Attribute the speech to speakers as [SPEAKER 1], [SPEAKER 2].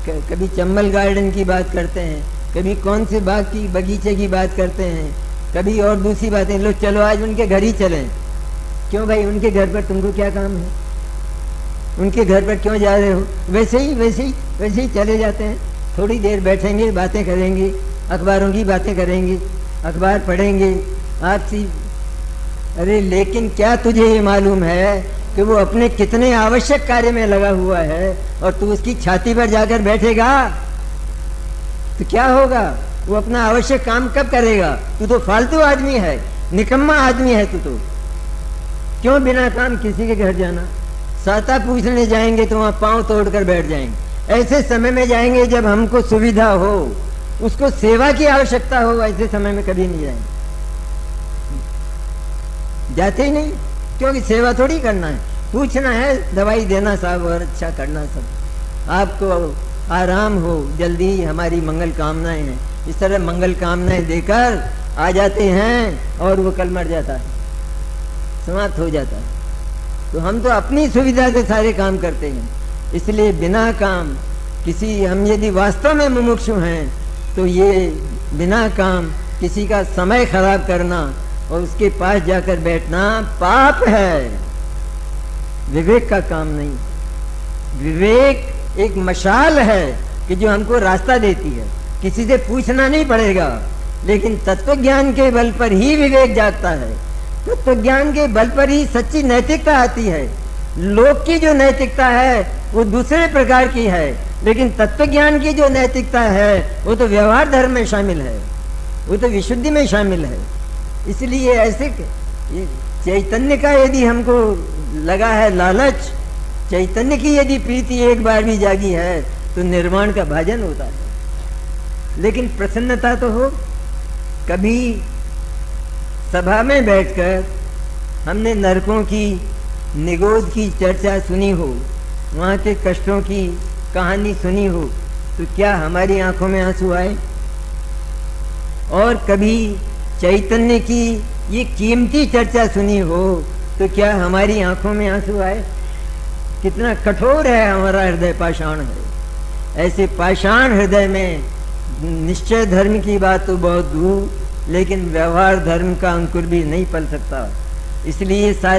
[SPEAKER 1] कभी चंबल गार्डन की बात करते हैं, कभी कौन से बाग की बगीचे की बात करते हैं, कभी और दूसरी बातें। लो चलो आज उनके घर ही चलें। क्यों भाई, उनके घर पर तुमको क्या काम है? उनके घर पर क्यों जा रहे हो? वैसे ही चले जाते हैं। थोड़ी देर बैठेंगे, बातें करेंगे, अखबारों की बातें करेंगे, अखबार पढ़ेंगे आपसी। अरे लेकिन क्या तुझे ये मालूम है कि वो अपने कितने आवश्यक कार्य में लगा हुआ है और तू उसकी छाती पर जाकर बैठेगा तो क्या होगा? वो अपना आवश्यक काम कब करेगा? तू तो फालतू आदमी है, निकम्मा आदमी है तू तो। क्यों बिना काम किसी के घर जाना? साता पूछने जाएंगे तो वहां पांव तोड़कर बैठ जाएंगे। ऐसे समय में जाएंगे जब हमको सुविधा हो, उसको सेवा की आवश्यकता हो, ऐसे समय में कभी नहीं जाएंगे। जाते ही नहीं, क्योंकि सेवा थोड़ी करना है, पूछना है, दवाई देना साहब और अच्छा करना सब। आपको आराम हो, जल्दी हमारी मंगल कामनाएं हैं। इस तरह मंगल कामनाएं देकर आ जाते हैं और वो कल मर जाता है, समाप्त हो जाता है। तो हम तो अपनी सुविधा से सारे काम करते हैं। इसलिए बिना काम किसी, हम यदि वास्तव में मुमुक्षु हैं तो ये बिना काम किसी का समय खराब करना और उसके पास जाकर बैठना पाप है, विवेक का काम नहीं। विवेक एक मशाल है कि जो हमको रास्ता देती है, किसी से पूछना नहीं पड़ेगा। लेकिन तत्व ज्ञान के बल पर ही विवेक जागता है, तत्व ज्ञान के बल पर ही सच्ची नैतिकता आती है। लोक की जो नैतिकता है वो दूसरे प्रकार की है, लेकिन तत्व ज्ञान की जो नैतिकता है वो तो व्यवहार धर्म में शामिल है, वो तो विशुद्धि में शामिल है। इसलिए ऐसे चैतन्य का यदि हमको लगा है लालच, चैतन्य की यदि प्रीति एक बार भी जागी है तो निर्वाण का भाजन होता है। लेकिन प्रसन्नता तो हो। कभी सभा में बैठकर हमने नरकों की, निगोद की चर्चा सुनी हो, वहाँ के कष्टों की कहानी सुनी हो, तो क्या हमारी आंखों में आंसू आए? और कभी चैतन्य की ये कीमती चर्चा सुनी हो तो क्या हमारी आंखों में आंसू आए? कितना कठोर है हमारा हृदय, पाषाण है। ऐसे पाषाण हृदय में निश्चय धर्म की बात तो बहुत दूर, लेकिन व्यवहार धर्म का अंकुर भी नहीं पल सकता। इसलिए सारे